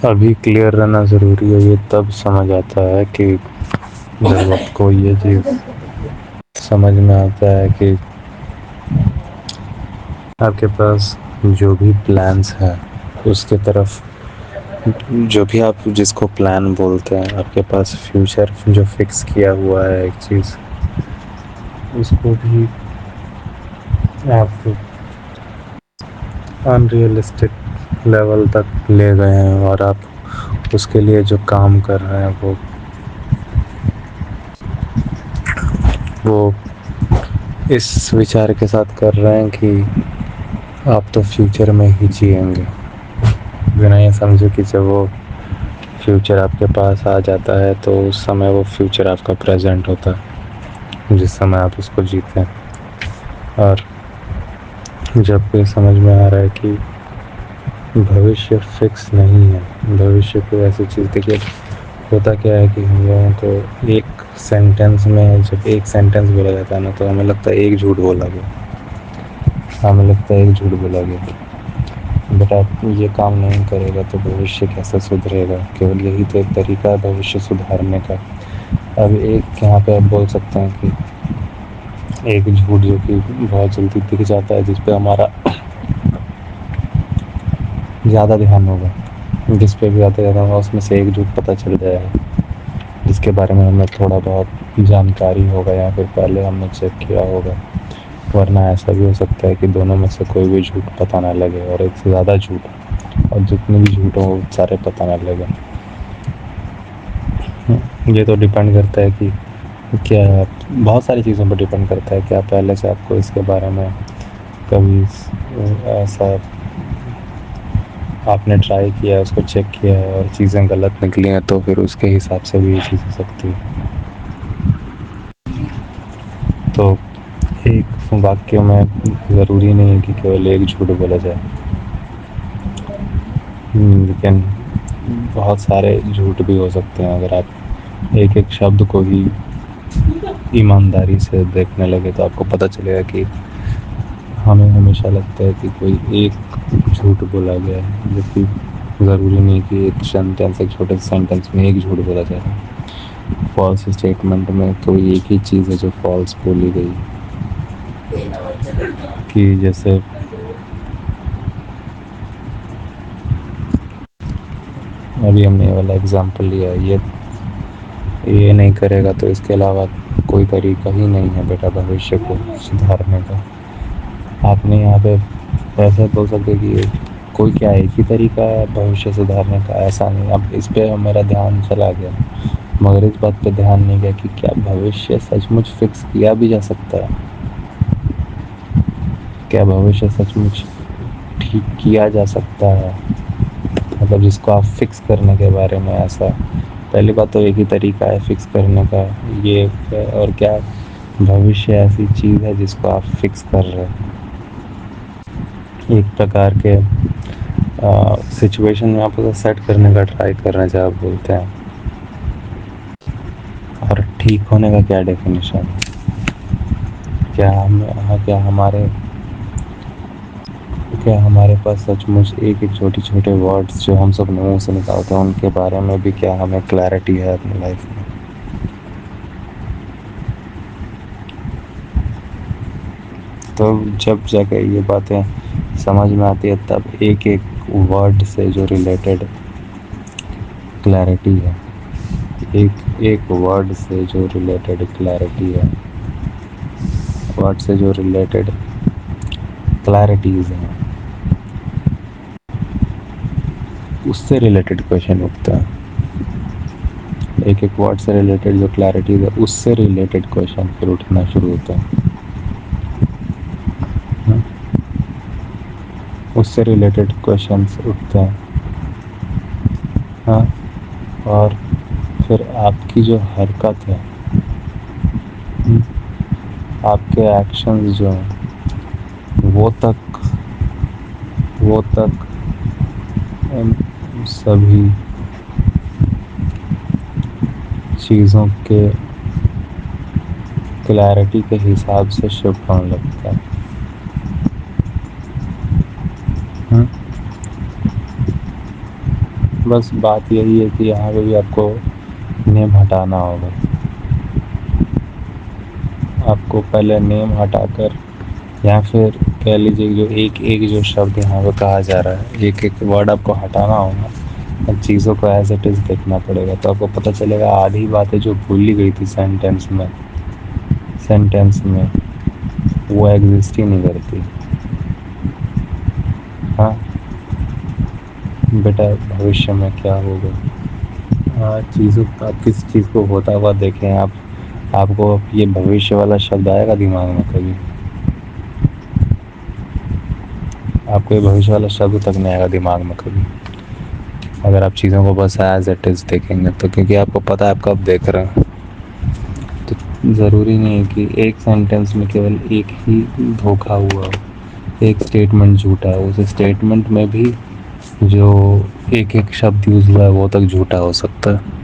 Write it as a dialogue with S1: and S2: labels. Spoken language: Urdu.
S1: ابھی کلیئر رہنا ضروری ہے، یہ تب سمجھ آتا ہے کہ جب آپ کو یہ چیز سمجھ میں آتا ہے کہ آپ کے پاس جو بھی پلانس ہیں اس کے طرف، جو بھی آپ جس کو پلان بولتے ہیں، آپ کے پاس فیوچر جو فکس کیا ہوا ہے ایک چیز، اس کو بھی آپ ان ریئلسٹک لیول تک لے گئے ہیں، اور آپ اس کے لیے جو کام کر رہے ہیں وہ اس وچار کے ساتھ کر رہے ہیں کہ آپ تو فیوچر میں ہی جئیں گے، بنا یہ سمجھے کہ جب وہ فیوچر آپ کے پاس آ جاتا ہے تو اس سمے وہ فیوچر آپ کا پریزنٹ ہوتا ہے جس سمے آپ اس کو جیتے ہیں۔ اور جب یہ سمجھ میں آ رہا ہے کہ بھوشیہ فکس نہیں ہے، بھوشیہ کوئی ایسی چیز دیکھیے، ہوتا کیا ہے کہ ہم لوگوں کو ایک سینٹینس میں جب ایک سینٹینس بولا جاتا ہے نا تو ہمیں لگتا ہے ایک جھوٹ بولا گیا، ہمیں لگتا ہے ایک جھوٹ بولا گیا، بٹ آپ یہ کام نہیں کرے گا تو بھوشیہ کیسے سدھرے گا؟ کیول یہی تو ایک طریقہ ہے بھوشیہ سدھارنے کا۔ اب ایک یہاں پہ آپ بول سکتے ہیں کہ ایک جھوٹ جو کہ بہت جلدی دکھ جاتا ہے، جس پہ ہمارا زیادہ دھیان ہوگا، جس پہ بھی زیادہ دھیان ہوگا اس میں سے ایک جھوٹ پتہ چل جائے گا، جس کے بارے میں ہمیں تھوڑا بہت جانکاری ہوگا یا پھر پہلے ہم نے چیک کیا ہوگا، ورنہ ایسا بھی ہو سکتا ہے کہ دونوں میں سے کوئی بھی جھوٹ پتہ نہ لگے، اور ایک سے زیادہ جھوٹ، اور جتنے بھی جھوٹ ہوں وہ سارے پتہ نہ لگے۔ یہ تو ڈیپینڈ کرتا ہے کہ کیا بہت ساری چیزوں پہ ڈیپینڈ کرتا ہے، کیا پہلے سے آپ کو اس کے بارے میں کبھی ایسا آپ نے ٹرائی کیا ہے، اس کو چیک کیا ہے اور چیزیں غلط نکلی ہیں تو پھر اس کے حساب سے بھی یہ چیز ہو سکتی ہے۔ تو ایک واقعہ میں ضروری نہیں ہے کہ کیول ایک جھوٹ بولا جائے، لیکن بہت سارے جھوٹ بھی ہو سکتے ہیں۔ اگر آپ ایک ایک شبد کو ہی ایمانداری سے دیکھنے لگے تو آپ کو پتہ چلے گا کہ ہمیں ہمیشہ لگتا ہے کہ کوئی ایک جھوٹ بولا گیا ہے، جبکہ ضروری نہیں کہ ایک سینٹینس، ایک چھوٹے سے سینٹینس میں ایک جھوٹ بولا جائے۔ فالس اسٹیٹمنٹ میں کوئی ایک ہی چیز ہے جو فالس بولی گئی، کہ جیسے ابھی ہم نے یہ والا اگزامپل لیا ہے، یہ نہیں کرے گا تو اس کے علاوہ کوئی طریقہ ہی نہیں ہے بیٹا بھوشیہ کو سدھارنے کا۔ آپ نے یہاں پہ ایسا بول سکتے کہ کوئی کیا ایک ہی طریقہ ہے بھوشیہ سدھارنے کا، ایسا نہیں۔ اب اس پہ میرا دھیان چلا گیا، مگر اس بات پہ دھیان نہیں گیا کہ کیا بھوشیہ سچ مچ فکس کیا بھی جا سکتا ہے؟ کیا بھوشیہ سچ مچ ٹھیک کیا جا سکتا ہے؟ مطلب جس کو آپ فکس کرنے کے بارے میں، ایسا پہلی بات تو ایک ہی طریقہ ہے فکس کرنے کا، یہ اور کیا بھوشیہ ایسی چیز ہے جس کو آپ فکس کر رہے ہیں؟ ایک پرکار کے سچویشن میں آپ اسے سیٹ کرنے کا ٹرائی کر رہے ہیں جب آپ بولتے ہیں، اور ٹھیک ہونے کا کیا ڈیفینیشن ہے؟ کیا ہمارے پاس سچ مچ ایک ایک چھوٹی چھوٹے ورڈز جو ہم سب منہ سے نکالتے ہیں ان کے بارے میں بھی کیا ہمیں کلیئرٹی ہے اپنی لائف میں؟ تو جب جا کے یہ باتیں سمجھ میں آتی ہے تب ایک ایک ورڈ سے جو ریلیٹڈ کلیئرٹی ہے، ایک ایک ورڈ سے جو ریلیٹڈ کلیئرٹی ہے، ورڈ سے جو ریلیٹڈ کلیئرٹیز ہیں، اس سے ریلیٹڈ کویشچن اٹھتا ہے۔ ایک ایک ورڈ سے ریلیٹڈ جو کلیئرٹیز ہے اس سے ریلیٹڈ کویشچن پھر اٹھنا شروع ہوتا ہے۔ اس سے ریلیٹڈ کویشچنس اٹھتے ہیں، ہاں، اور پھر آپ کی جو حرکت ہے، آپ کے ایکشنز جو ہیں وہ تک ان سبھی چیزوں کے کلیئرٹی کے حساب سے شفٹ ہونے لگتا ہے۔ بس بات یہی ہے کہ یہاں پہ بھی آپ کو نیم ہٹانا ہوگا. آپ کو پہلے نیم ہٹا کر یا پھر کہہ لیجیے جو ایک ایک جو شبد یہاں پہ کہا جا رہا ہے ایک ایک ورڈ آپ کو ہٹانا ہوگا اور چیزوں کو ایز اٹ از دیکھنا پڑے گا. تو آپ کو پتہ چلے گا آدھی باتیں جو بھولی گئی تھی سینٹینس میں وہ ایگزسٹ ہی نہیں کرتی. ہاں بیٹا بھوشیہ میں کیا ہوگا. چیزوں آپ کس چیز کو ہوتا ہوا دیکھیں آپ کو یہ بھوشیہ والا شبد آئے گا دماغ میں کبھی؟ آپ کو یہ بھوشیہ والا شبد تک نہیں آئے گا دماغ میں کبھی اگر آپ چیزوں کو بس ایز اٹ از دیکھیں گے تو. کیونکہ آپ کو پتہ ہے آپ کب دیکھ رہے ہیں. تو ضروری نہیں ہے کہ ایک سینٹینس میں کیول ایک ہی دھوکا ہوا ہو ایک اسٹیٹمنٹ جھوٹا ہے. اس اسٹیٹمنٹ میں بھی جو ایک ایک شبد یوز ہوا ہے وہ تک جھوٹا ہو سکتا ہے.